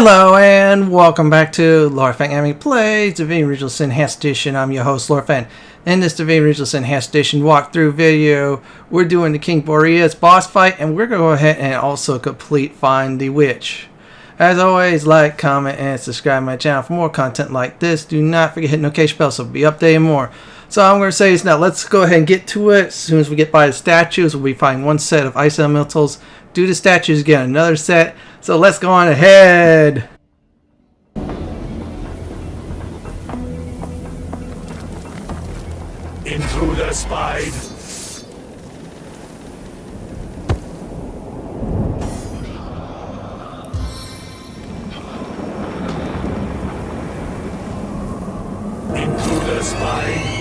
Hello and welcome back to Lord Fenton Anime Plays Divinity Original Sin Enhanced Edition. I'm your host Lord Fenton. In this Divinity Original Sin Enhanced Edition walkthrough video, we're doing the King Boreas Boss Fight, and we're going to go ahead and also complete Find the Witch. As always, like, comment, and subscribe to my channel for more content like this. Do not forget to hit the notification bell so we'll be updating more. So I'm going to say is now let's go ahead and get to it. As soon as we get by the statues, we'll be finding one set of ice elementals. Do the statues, get another set. So let's go on ahead. Intruder spied. Intruder spied.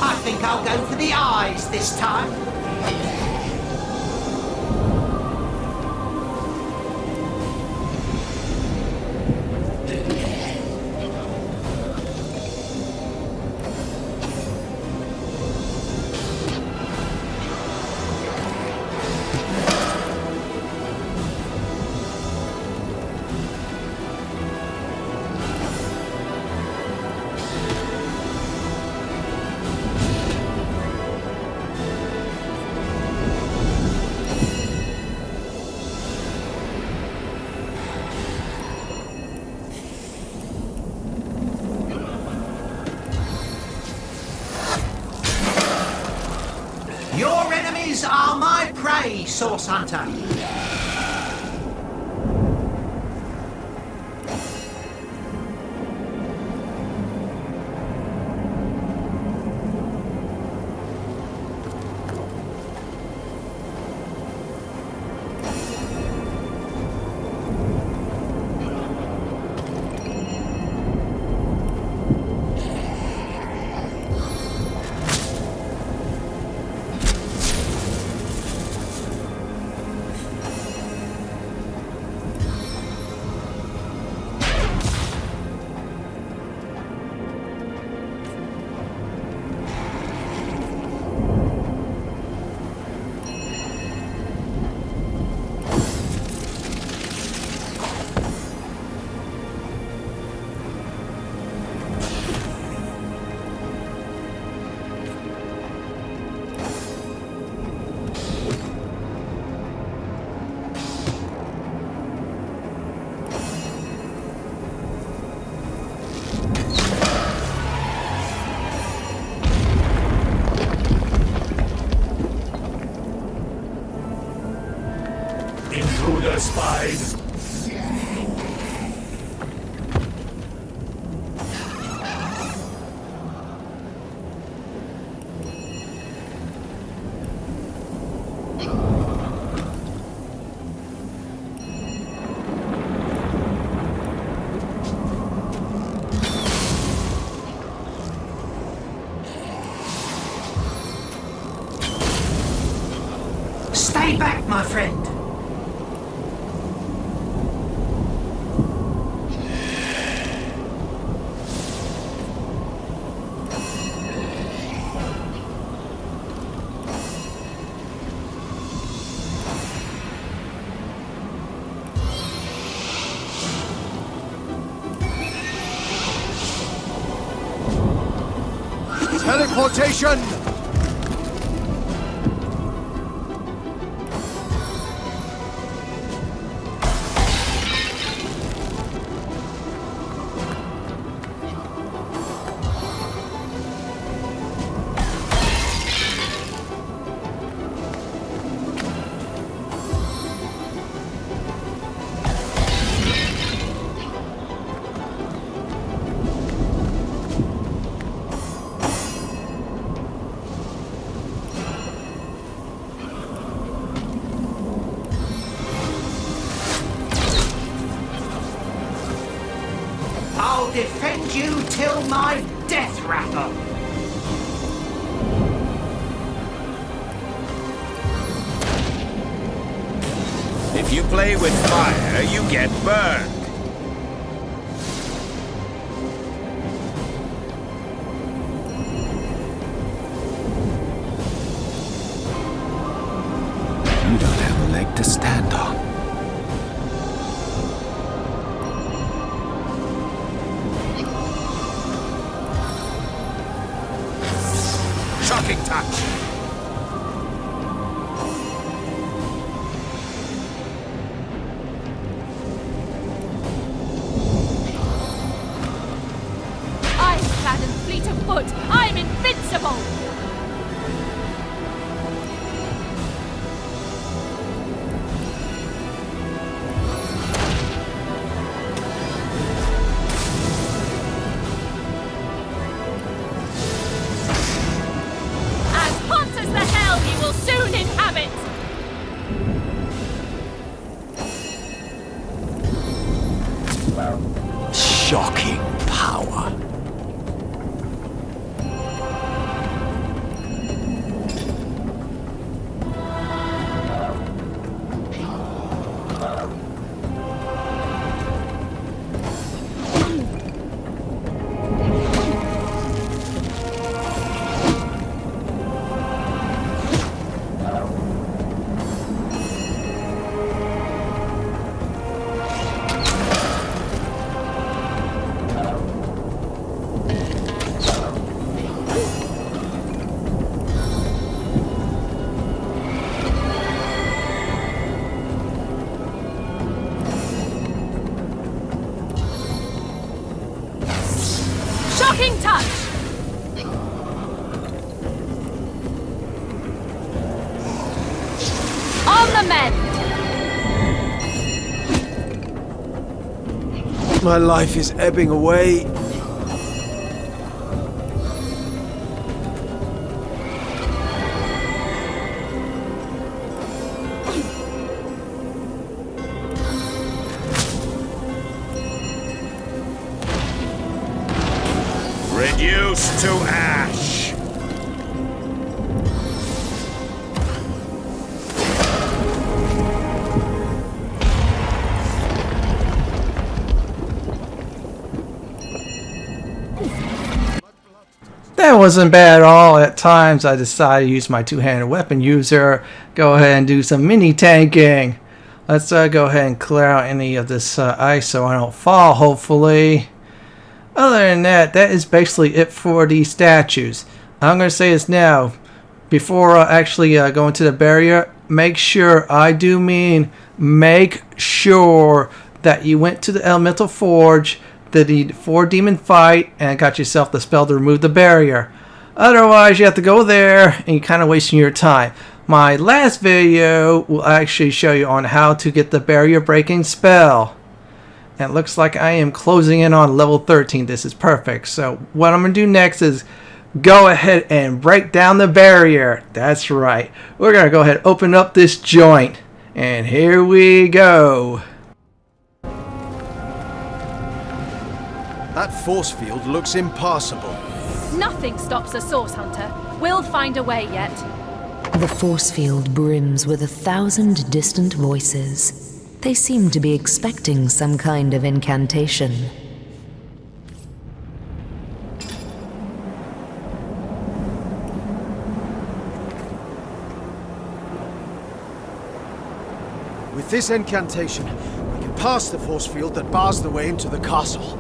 I think I'll go for the eyes this time. Your enemies are my prey, Source Hunter. Intruder spied. Teleportation! I'll defend you till my death rattle. If you play with fire, you get burned. You don't have a leg to stand on. Shocking touch! Ironclad and fleet of foot, I'm invincible! As hot as the hell you will soon inhabit! Shocking power. Shocking touch! On the mend! My life is ebbing away. Reduced to ash. That wasn't bad at all. At times I decided to use my two-handed weapon user. Go ahead and do some mini tanking. Let's go ahead and clear out any of this ice so I don't fall, hopefully. Other than that, that is basically it for these statues. I'm going to say this now. Before actually going to the barrier, make sure, I do mean make sure that you went to the Elemental Forge, did the 4-demon fight, and got yourself the spell to remove the barrier. Otherwise, you have to go there, and you're kind of wasting your time. My last video will actually show you on how to get the barrier breaking spell. And it looks like I am closing in on level 13. This is perfect. So what I'm going to do next is go ahead and break down the barrier. That's right. We're going to go ahead and open up this joint. And here we go. That force field looks impassable. Nothing stops a source hunter. We'll find a way yet. The force field brims with 1,000 distant voices. They seem to be expecting some kind of incantation. With this incantation, we can pass the force field that bars the way into the castle.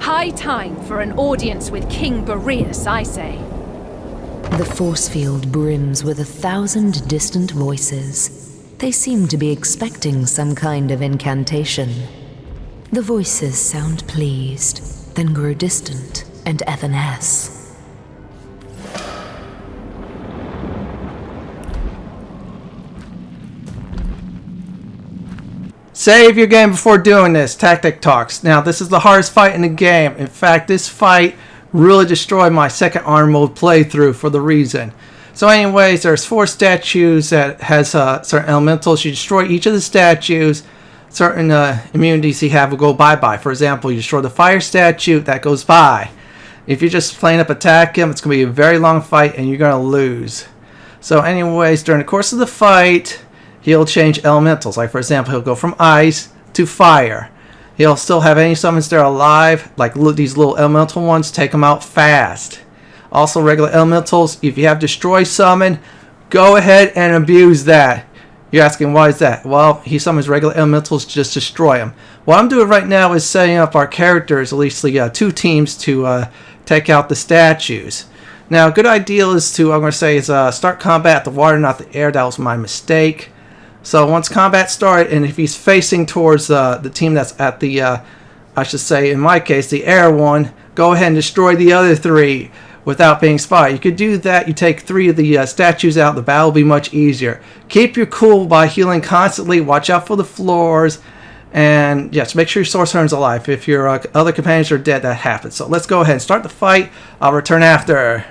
High time for an audience with King Boreas, I say. The force field brims with 1,000 distant voices. They seem to be expecting some kind of incantation. The voices sound pleased, then grow distant and evanesce. Save your game before doing this. Tactic talks. Now, this is the hardest fight in the game. In fact, this fight really destroyed my second arm mode playthrough for the reason. So anyways, there's 4 statues that has certain elementals. You destroy each of the statues. Certain immunities you have will go bye-bye. For example, you destroy the fire statue, that goes bye. If you're just plain up attack him, it's going to be a very long fight and you're going to lose. So anyways, during the course of the fight, he'll change elementals. Like for example, he'll go from ice to fire. He'll still have any summons that are alive, like these little elemental ones, take them out fast. Also regular elementals, if you have destroy summon, go ahead and abuse that. You're asking why is that? Well, he summons regular elementals to just destroy them. What I'm doing right now is setting up our characters, at least 2 teams, to take out the statues. Now, a good idea is to, I'm going to say, is start combat at the water, not the air. That was my mistake. So once combat started, and if he's facing towards the team that's at the, I should say, in my case, the air one, go ahead and destroy the other 3 without being spotted. You could do that. You take 3 of the statues out. The battle will be much easier. Keep your cool by healing constantly. Watch out for the floors. And yes, make sure your source turns alive. If your other companions are dead, that happens. So let's go ahead and start the fight. I'll return after.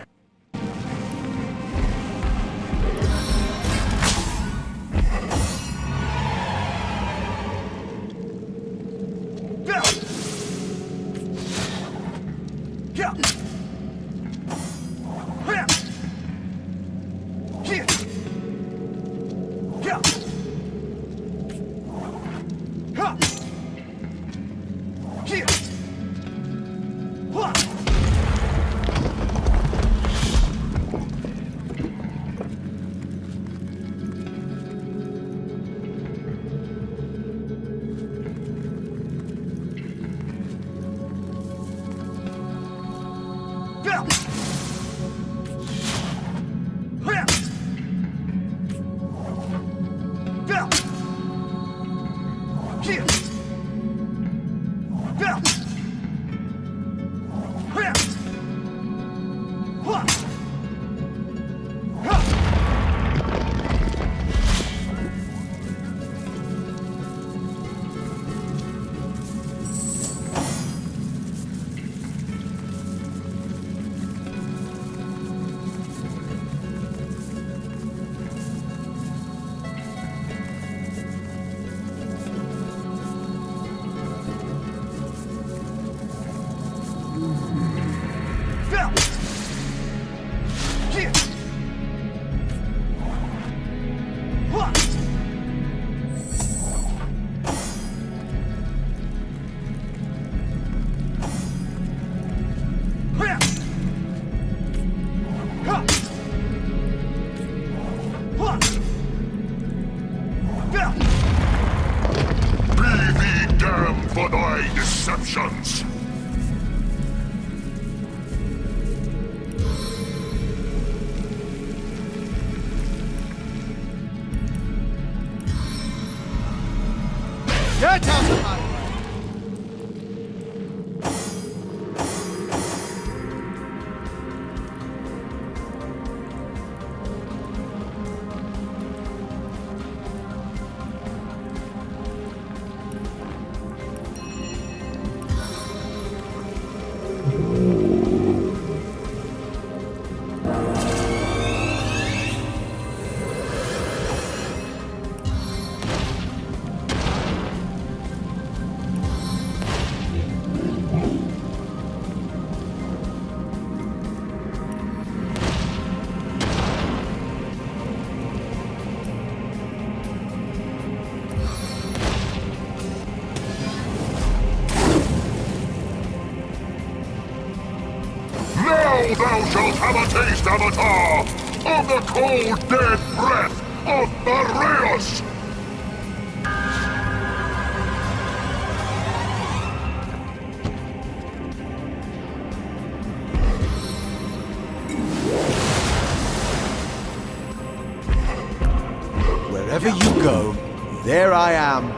For thy deceptions! Get out of my way! Now thou shalt have a taste, Avatar, of the cold, dead breath of Boreas! Wherever you go, there I am.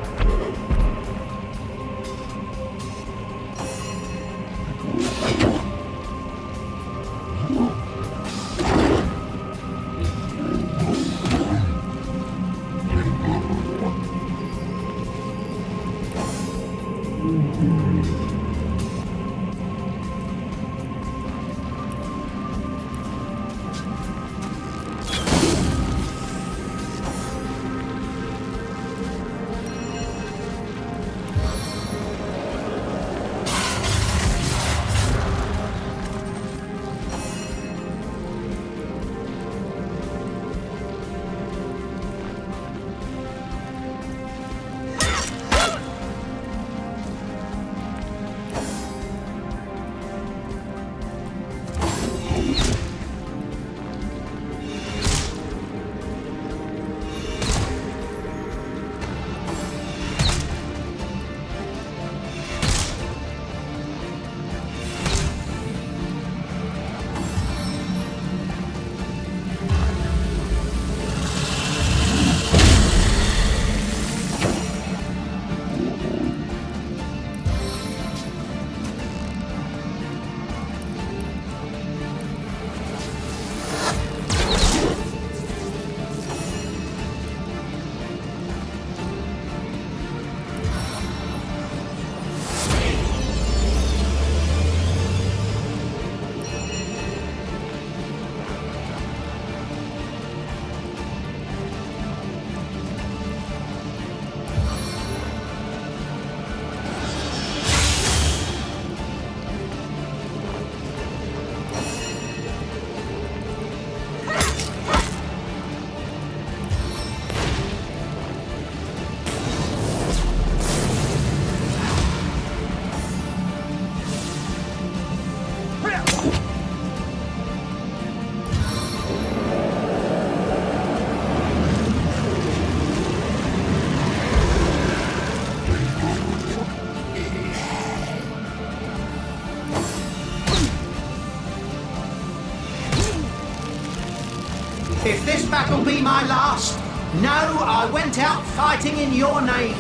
If this battle be my last, know I went out fighting in your name.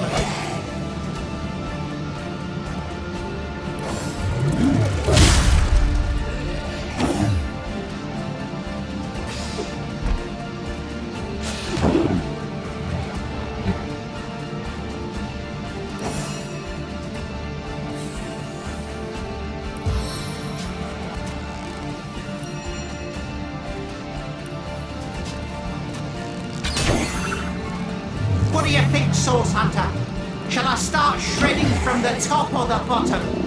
What do you think, Source Hunter? Shall I start shredding from the top or the bottom?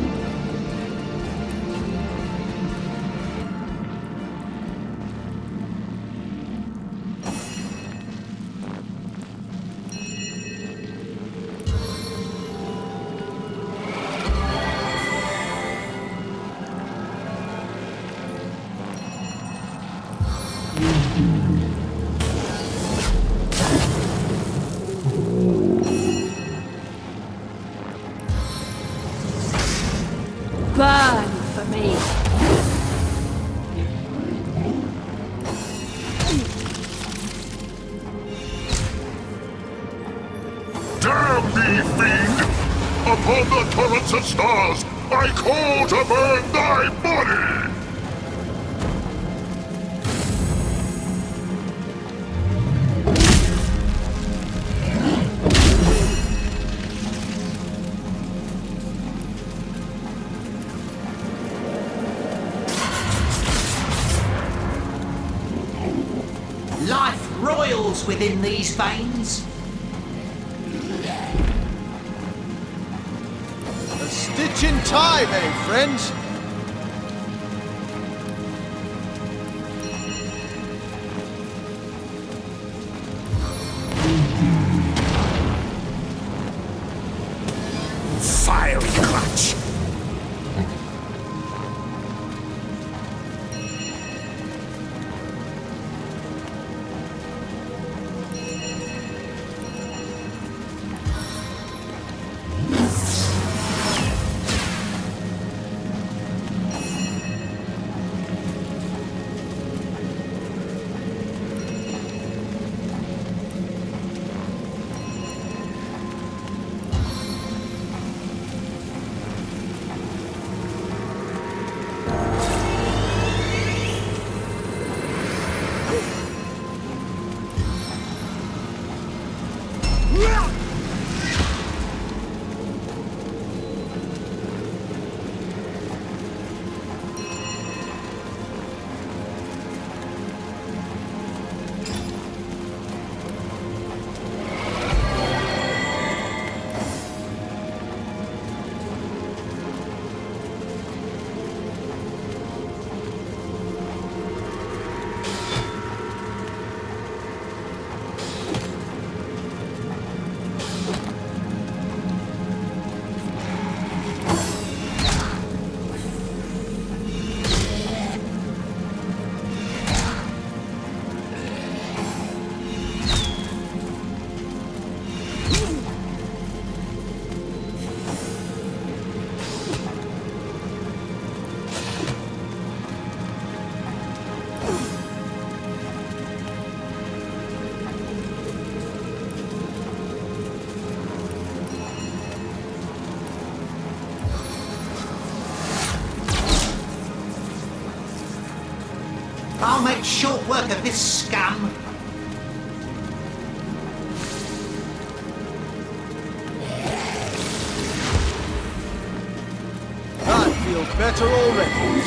Burn for me. Damn thee, fiend! Upon the turrets of stars, I call to burn thy body! Life roils within these veins. A stitch in time, eh, friends? Fiery clutch. I'll make short work of this scum. That feels better already.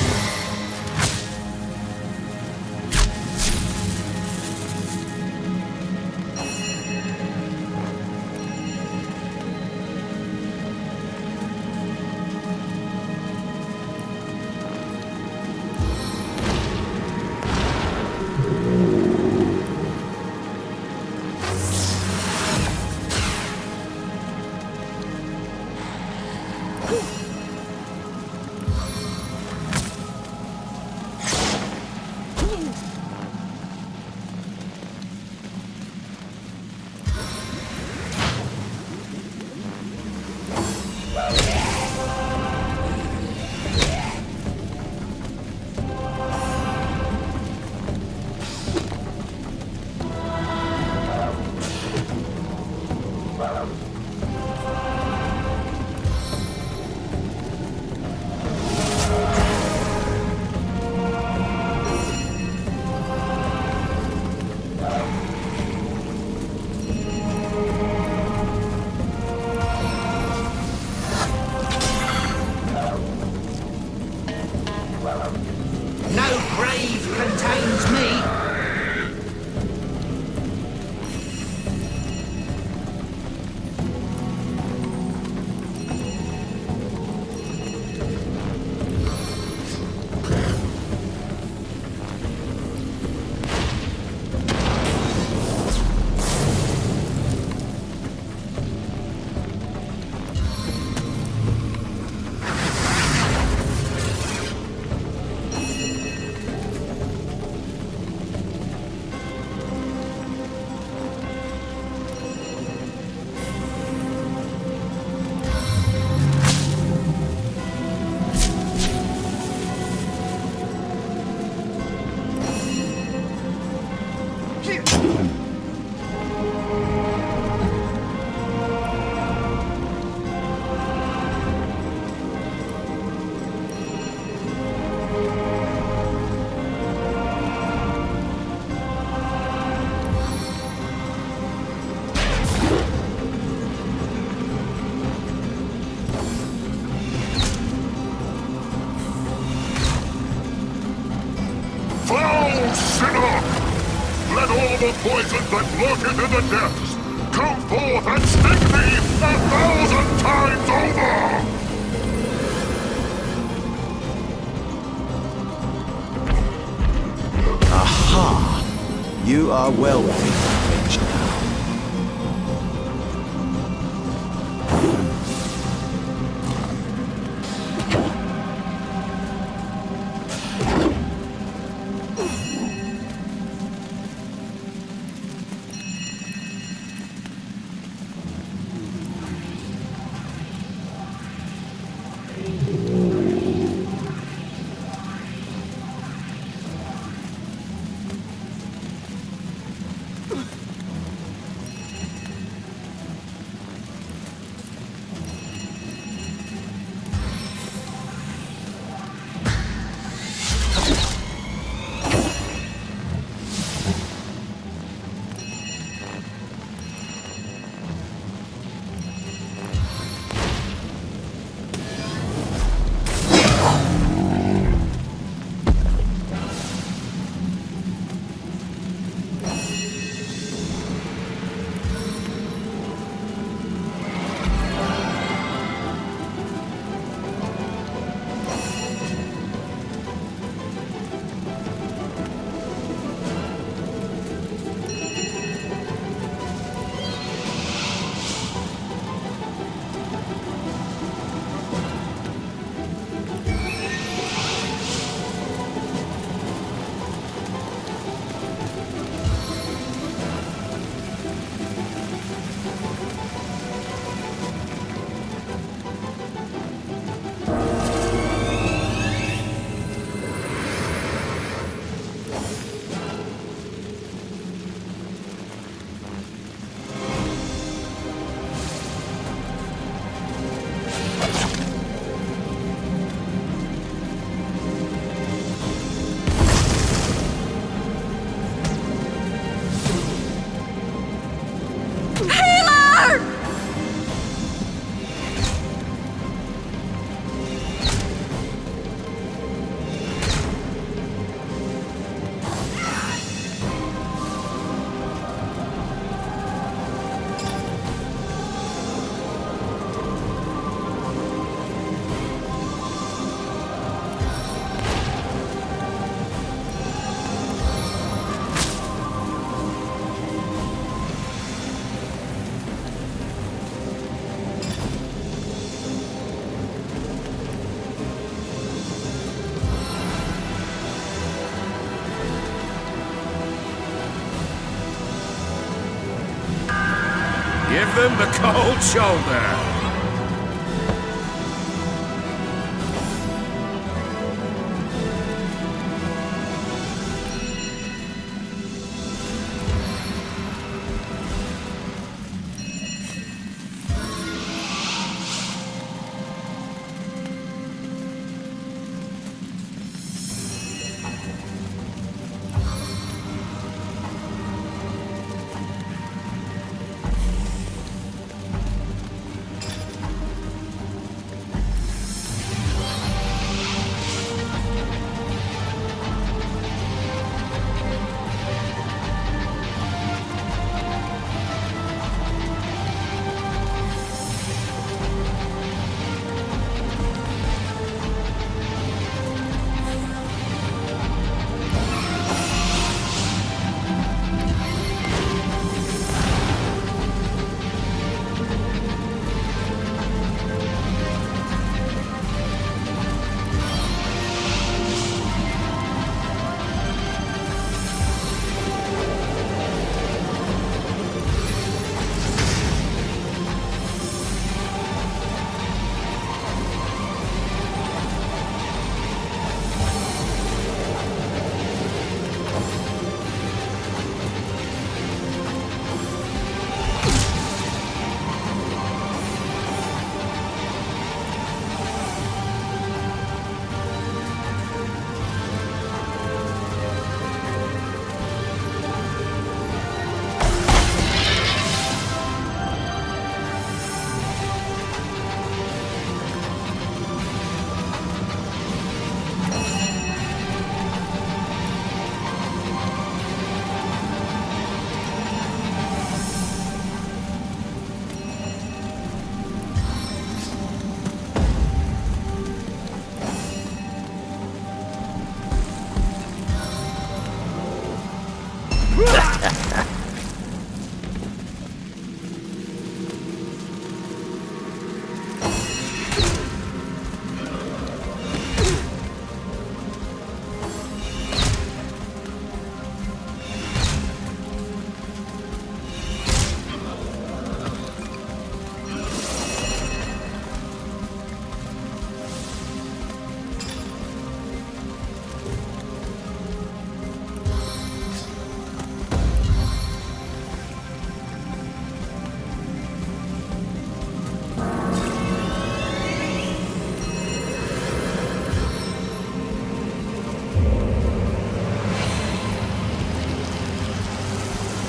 No grave contains me. Foul sinner! Let all the poison that lurketh in the depths come forth and sting thee 1,000 times over! Aha! You are well within range now. him the cold shoulder.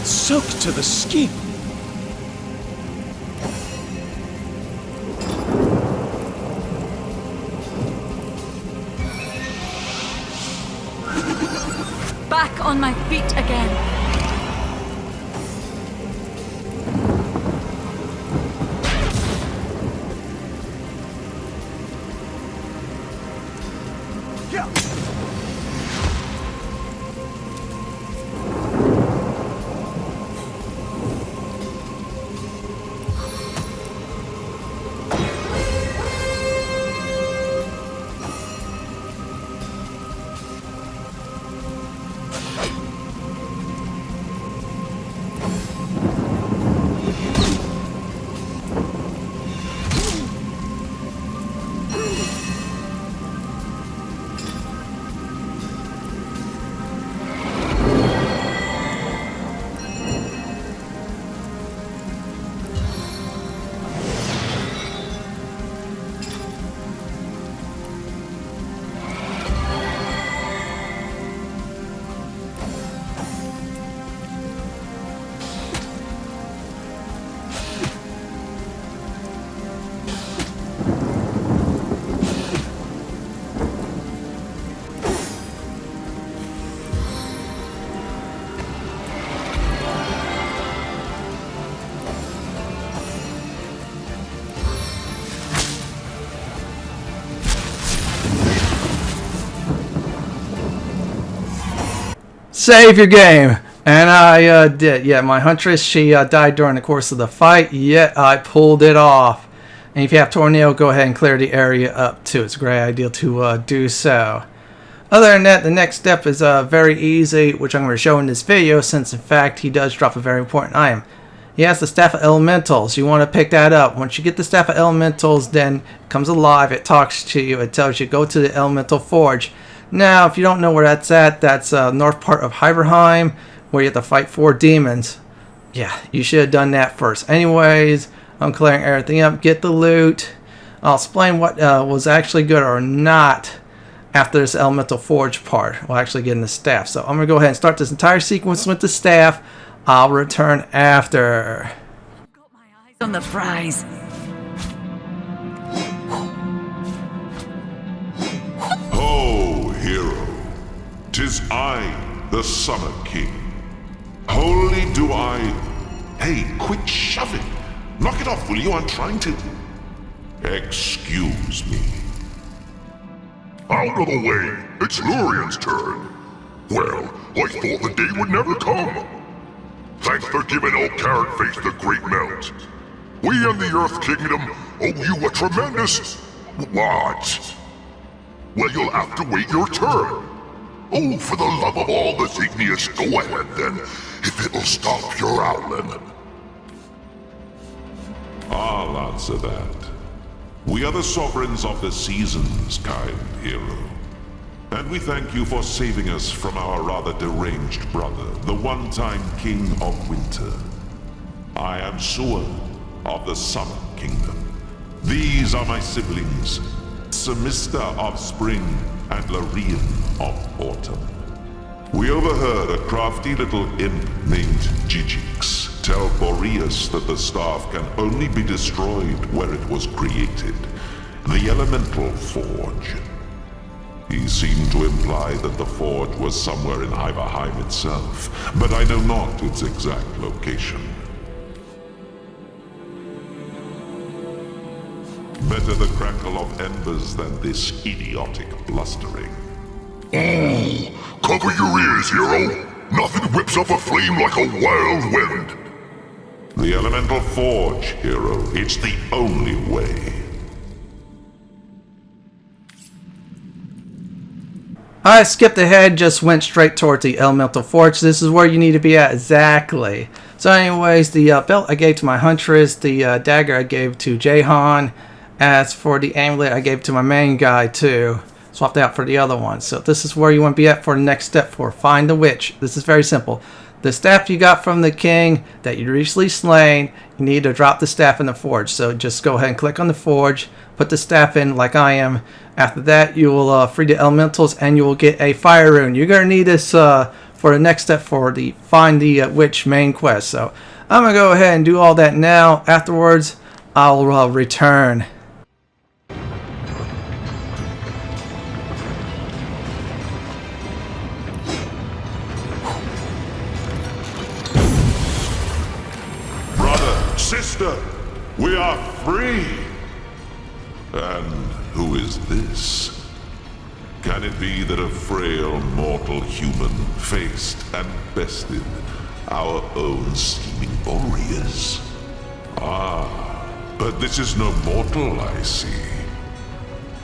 Soaked to the skin. Back on my feet again. Save your game. And I did. Yeah, my Huntress, she died during the course of the fight, yet I pulled it off. And if you have Tornado, go ahead and clear the area up too. It's a great idea to do so. Other than that, the next step is very easy, which I'm going to show in this video, since in fact he does drop a very important item. he has the Staff of Elementals. You want to pick that up. Once you get the Staff of Elementals, then it comes alive. It talks to you. It tells you go to the Elemental Forge. Now, if you don't know where that's at, that's north part of Hyverheim, where you have to fight 4 demons. Yeah, you should have done that first. Anyways, I'm clearing everything up. Get the loot. I'll explain what was actually good or not after this Elemental Forge part. We'll actually get in the staff. So I'm going to go ahead and start this entire sequence with the staff. I'll return after. Got my eyes on the prize. Ho, hero. 'Tis I, the Summer King. Wholly do I... Hey, quit shoving. Knock it off, will you? I'm trying to... Excuse me. Out of the way. It's Lurian's turn. Well, I thought the day would never come. Thanks for giving old Carrot Face the great melt. We and the Earth Kingdom owe you a tremendous... What? Well, you'll have to wait your turn. Oh, for the love of all that's igneous, go ahead then, if it'll stop your owling. I'll answer that. We are the sovereigns of the seasons, kind hero. And we thank you for saving us from our rather deranged brother, the one-time King of Winter. I am Sua of the Summer Kingdom. These are my siblings, Semista of Spring and Larian of Autumn. We overheard a crafty little imp named Gigix tell Boreas that the staff can only be destroyed where it was created, the Elemental Forge. He seemed to imply that the forge was somewhere in Hyverheim itself, but I know not its exact location. Better the crackle of embers than this idiotic blustering. Oh, cover your ears, hero! Nothing whips up a flame like a wild wind! The Elemental Forge, hero. It's the only way. I skipped ahead, just went straight towards the Elemental Forge. This is where you need to be at exactly. So anyways, the belt I gave to my Huntress, the dagger I gave to Jahan. As for the amulet I gave to my main guy too. Swapped out for the other one. So this is where you want to be at for the next step for Find the Witch. This is very simple. The staff you got from the king that you recently slain, you need to drop the staff in the forge. So just go ahead and click on the forge, put the staff in like I am. After that, you will free the elementals and you will get a Fire Rune. You're going to need this for the next step for the Find the Witch main quest. So I'm going to go ahead and do all that now. Afterwards, I'll return. Sister, we are free! And who is this? Can it be that a frail mortal human faced and bested our own scheming Boreas? Ah, but this is no mortal, I see.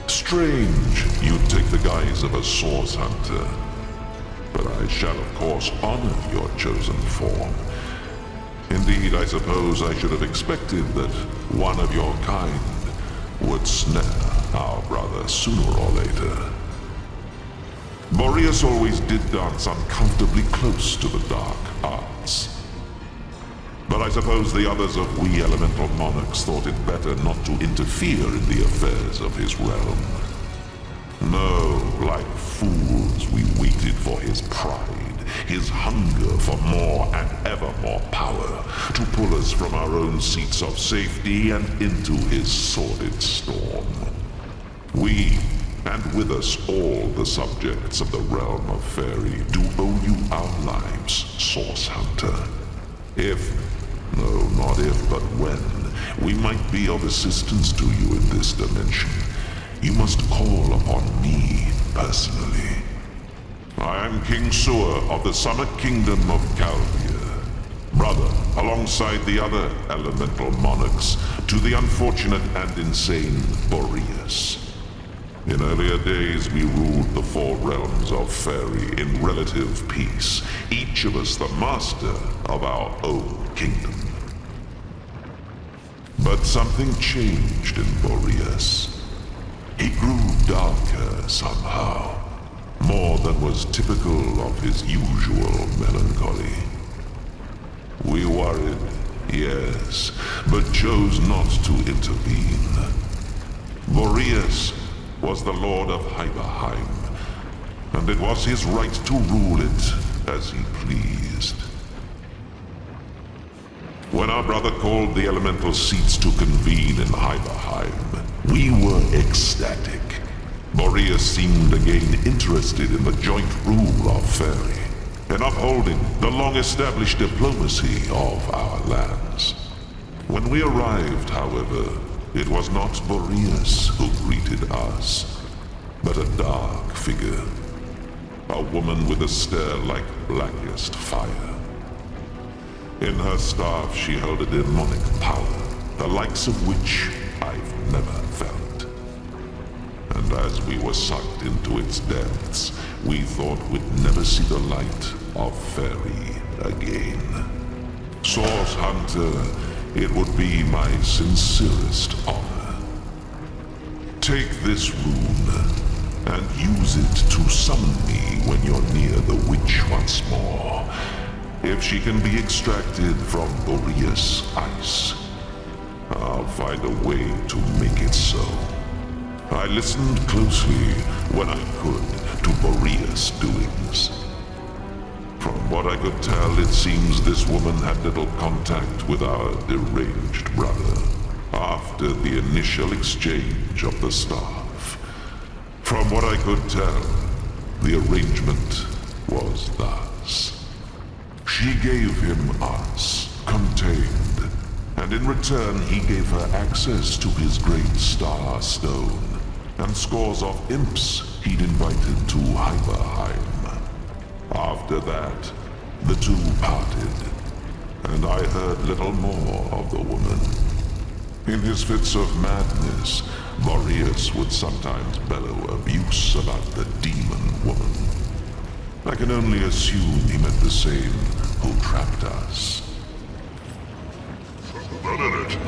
Strange you'd take the guise of a source hunter. But I shall of course honor your chosen form. Indeed, I suppose I should have expected that one of your kind would snare our brother sooner or later. Boreas always did dance uncomfortably close to the dark arts. But I suppose the others of we elemental monarchs thought it better not to interfere in the affairs of his realm. No, like fools, we waited for his pride. His hunger for more and ever more power to pull us from our own seats of safety and into his sordid storm. We, and with us all the subjects of the realm of Fairy, do owe you our lives, Source Hunter. If, no, not if, but when, we might be of assistance to you in this dimension, you must call upon me personally. I am King Sua of the Summer Kingdom of Calvia, brother, alongside the other elemental monarchs, to the unfortunate and insane Boreas. In earlier days, we ruled the 4 realms of Fairy in relative peace, each of us the master of our own kingdom. But something changed in Boreas. He grew darker somehow, more than was typical of his usual melancholy. We worried, yes, but chose not to intervene. Boreas was the Lord of Hyberheim, and it was his right to rule it as he pleased. When our brother called the elemental seats to convene in Hyberheim, we were ecstatic. Boreas seemed again interested in the joint rule of Fairy, in upholding the long-established diplomacy of our lands. When we arrived, however, it was not Boreas who greeted us, but a dark figure. A woman with a stare like blackest fire. In her staff she held a demonic power, the likes of which I've never felt. And as we were sucked into its depths, we thought we'd never see the light of Fairy again. Source Hunter, it would be my sincerest honor. Take this rune, and use it to summon me when you're near the witch once more. If she can be extracted from Boreas' ice, I'll find a way to make it so. I listened closely when I could to Boreas' doings. From what I could tell, it seems this woman had little contact with our deranged brother after the initial exchange of the staff. From what I could tell, the arrangement was thus. She gave him us, contained, and in return he gave her access to his great star stone, and scores of imps he'd invited to Hyberheim. After that, the two parted, and I heard little more of the woman. In his fits of madness, Boreas would sometimes bellow abuse about the demon woman. I can only assume he meant the same who trapped us. That in it.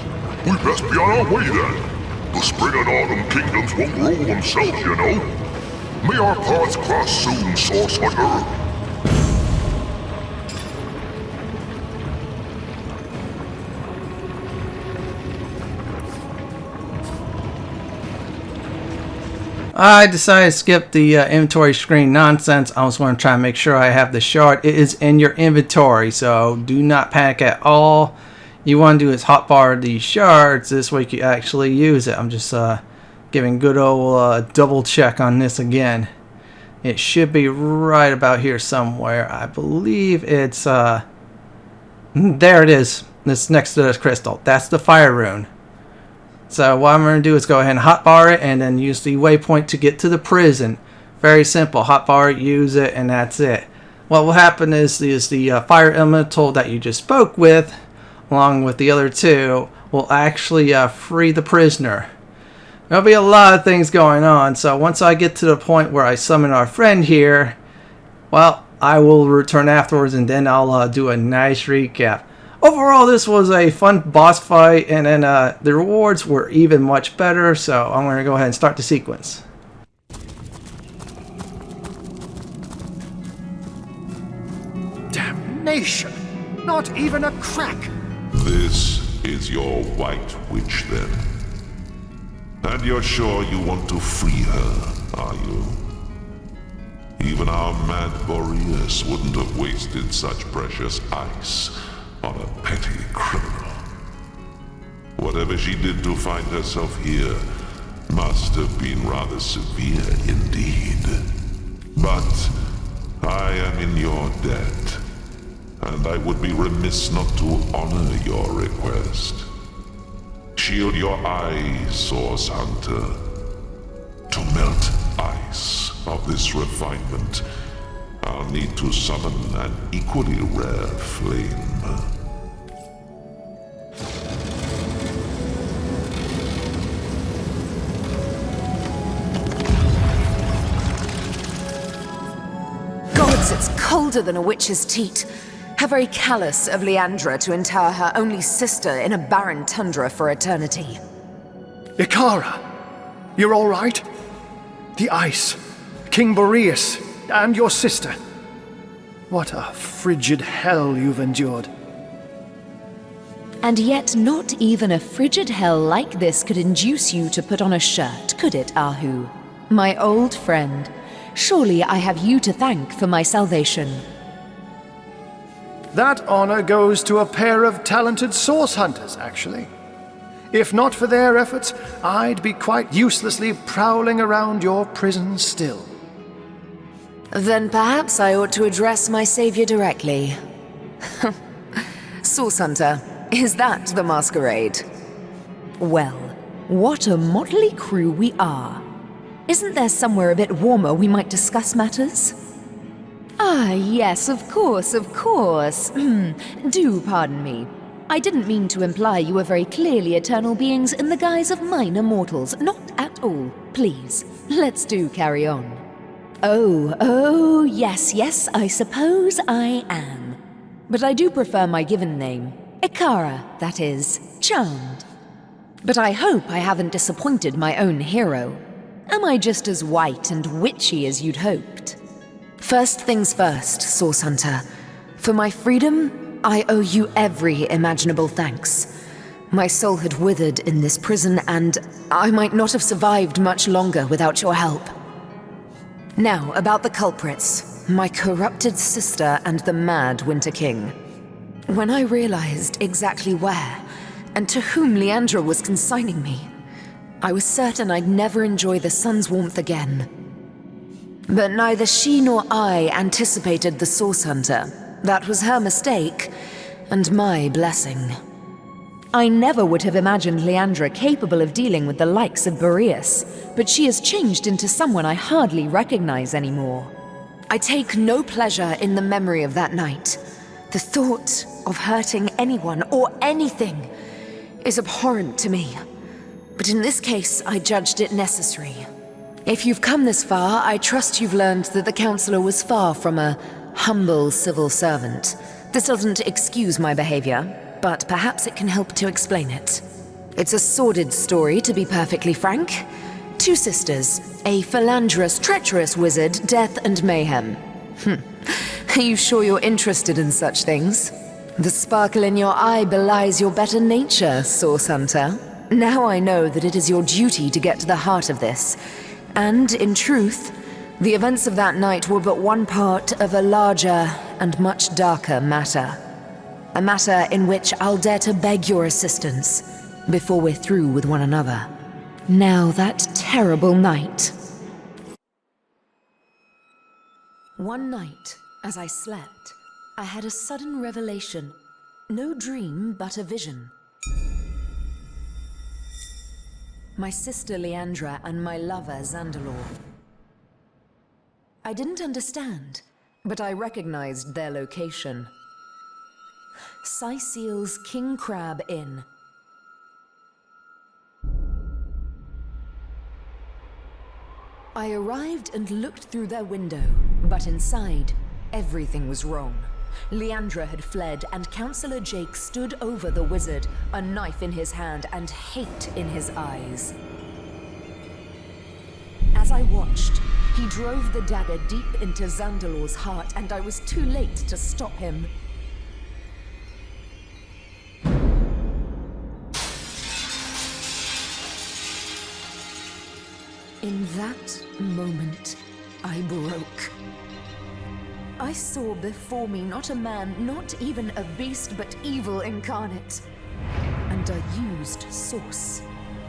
We best be on our way then. The spring and autumn kingdoms won't rule themselves, you know. May our paths cross soon, Source Hunter. I decided to skip the inventory screen nonsense. I was going to try and make sure I have the shard. It is in your inventory, so do not panic at all. You want to do is hotbar the shards. This way you can actually use it. I'm just giving good old double check on this again. It should be right about here somewhere. I believe it's there it is. It's next to this crystal. That's the Fire Rune. So what I'm going to do is go ahead and hotbar it and then use the waypoint to get to the prison. Very simple. Hotbar it, use it, and that's it. What will happen is the fire elemental that you just spoke with, along with the other two, will actually free the prisoner. There'll be a lot of things going on, so once I get to the point where I summon our friend here, well, I will return afterwards and then I'll do a nice recap. Overall, this was a fun boss fight, and then the rewards were even much better, so I'm going to go ahead and start the sequence. Damnation! Not even a crack! This is your white witch, then? And you're sure you want to free her, are you? Even our mad Boreas wouldn't have wasted such precious ice on a petty criminal. Whatever she did to find herself here must have been rather severe indeed. But I am in your debt, and I would be remiss not to honor your request. Shield your eyes, Source Hunter. To melt ice of this refinement, I'll need to summon an equally rare flame. Gods, it's colder than a witch's teat. How very callous of Leandra to inter her only sister in a barren tundra for eternity. Ikara, you're all right? The ice, King Boreas, and your sister. What a frigid hell you've endured. And yet not even a frigid hell like this could induce you to put on a shirt, could it, Ahu? My old friend, surely I have you to thank for my salvation. That honor goes to a pair of talented source hunters, actually. If not for their efforts, I'd be quite uselessly prowling around your prison still. Then perhaps I ought to address my savior directly. Source Hunter, is that the masquerade? Well, what a motley crew we are. Isn't there somewhere a bit warmer we might discuss matters? Ah, yes, of course, of course. Do pardon me. I didn't mean to imply you were very clearly eternal beings in the guise of minor mortals. Not at all. Please, let's do carry on. Oh, yes, I suppose I am. But I do prefer my given name. Ikara, that is. Charmed. But I hope I haven't disappointed my own hero. Am I just as white and witchy as you'd hoped? First things first, Source Hunter. For my freedom, I owe you every imaginable thanks. My soul had withered in this prison, and I might not have survived much longer without your help. Now, about the culprits. My corrupted sister and the mad Winter King. When I realized exactly where, and to whom Leandra was consigning me, I was certain I'd never enjoy the sun's warmth again. But neither she nor I anticipated the Source Hunter. That was her mistake, and my blessing. I never would have imagined Leandra capable of dealing with the likes of Boreas, but she has changed into someone I hardly recognize anymore. I take no pleasure in the memory of that night. The thought of hurting anyone or anything is abhorrent to me. But in this case, I judged it necessary. If you've come this far, I trust you've learned that the Counselor was far from a humble civil servant. This doesn't excuse my behavior, but perhaps it can help to explain it. It's a sordid story, to be perfectly frank. Two sisters, a philanderous, treacherous wizard, death and mayhem. Are you sure you're interested in such things? The sparkle in your eye belies your better nature, Source Hunter. Now I know that it is your duty to get to the heart of this. And, in truth, the events of that night were but one part of a larger and much darker matter. A matter in which I'll dare to beg your assistance before we're through with one another. Now that terrible night. One night, as I slept, I had a sudden revelation. No dream, but a vision. My sister Leandra and my lover Zandalor. I didn't understand, but I recognized their location. Syceel's King Crab Inn. I arrived and looked through their window, but inside, everything was wrong. Leandra had fled, and Counselor Jake stood over the wizard, a knife in his hand and hate in his eyes. As I watched, he drove the dagger deep into Zandalor's heart, and I was too late to stop him. In that moment, I broke. I saw before me not a man, not even a beast, but evil incarnate. And I used Source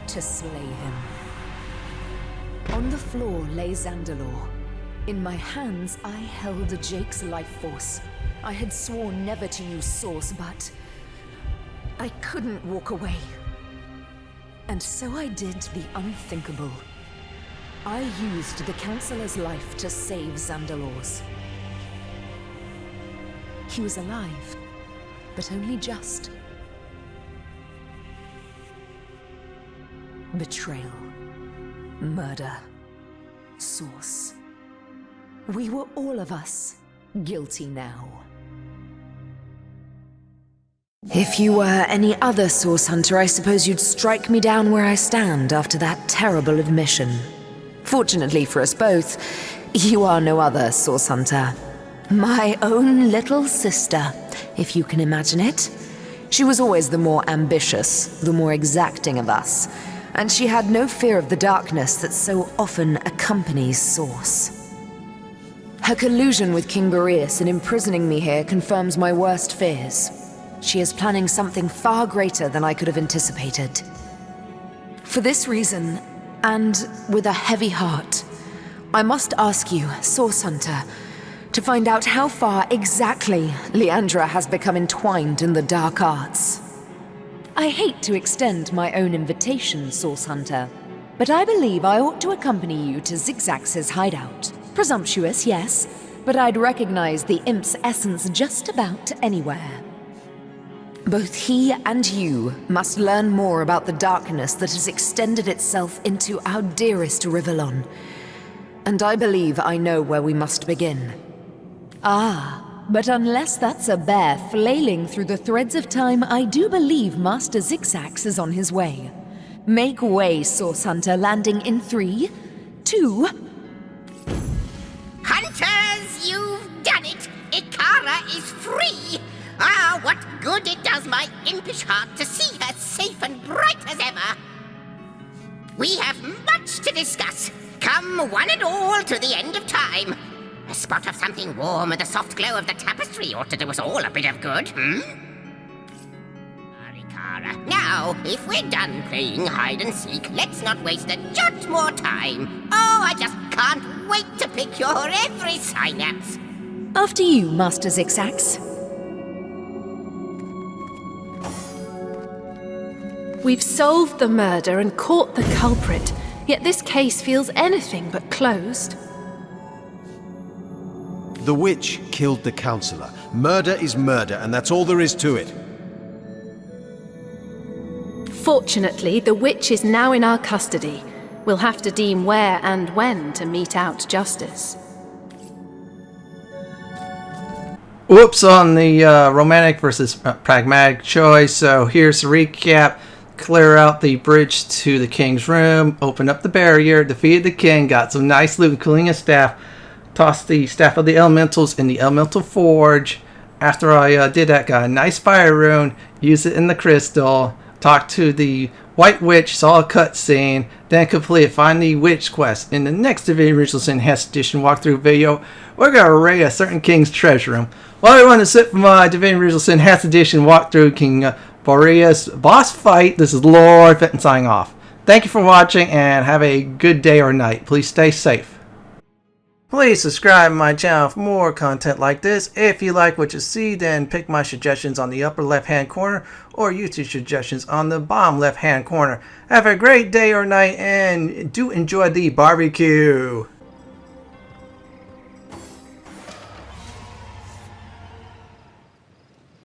to slay him. On the floor lay Zandalor. In my hands, I held Jake's life force. I had sworn never to use Source, but I couldn't walk away. And so I did the unthinkable. I used the Counselor's life to save Zandalor's. He was alive, but only just. Betrayal. Murder. Source. We were all of us guilty now. If you were any other source hunter, I suppose you'd strike me down where I stand after that terrible admission. Fortunately for us both, you are no other source hunter. My own little sister, if you can imagine it. She was always the more ambitious, the more exacting of us, and she had no fear of the darkness that so often accompanies Source. Her collusion with King Boreas in imprisoning me here confirms my worst fears. She is planning something far greater than I could have anticipated. For this reason, and with a heavy heart, I must ask you, Source Hunter, to find out how far exactly Leandra has become entwined in the dark arts. I hate to extend my own invitation, Source Hunter, but I believe I ought to accompany you to Zigzax's hideout. Presumptuous, yes, but I'd recognize the imp's essence just about anywhere. Both he and you must learn more about the darkness that has extended itself into our dearest Rivellon, and I believe I know where we must begin. Ah, but unless that's a bear flailing through the threads of time, I do believe Master Zigzax is on his way. Make way, Source Hunter, landing in 3, 2... Hunters, you've done it! Ikara is free! Ah, what good it does my impish heart to see her safe and bright as ever! We have much to discuss. Come one and all to the end of time. A spot of something warm and the soft glow of the tapestry ought to do us all a bit of good, Arikara. Now, if we're done playing hide and seek, let's not waste a jot more time. Oh, I just can't wait to pick your every synapse. After you, Master Zigzax. We've solved the murder and caught the culprit, yet this case feels anything but closed. The witch killed the councillor. Murder is murder, and that's all there is to it. Fortunately, the witch is now in our custody. We'll have to deem where and when to mete out justice. Whoops on the romantic versus pragmatic choice. So here's the recap. Clear out the bridge to the king's room, open up the barrier, defeated the king, got some nice loot including a staff, tossed the staff of the elementals in the elemental forge. After I did that, got a nice fire rune, used it in the crystal, talked to the white witch, saw a cutscene, then completed Find the Witch quest. In the next Divinity Original Sin Enhanced Edition walkthrough video, we're going to raid a certain king's treasure room. Well, everyone, that's it for my Divinity Original Sin Enhanced Edition walkthrough King Boreas Boss Fight. This is Lord Fenton signing off. Thank you for watching and have a good day or night. Please stay safe. Please subscribe to my channel for more content like this. If you like what you see, then pick my suggestions on the upper left hand corner or YouTube suggestions on the bottom left hand corner. Have a great day or night and do enjoy the barbecue.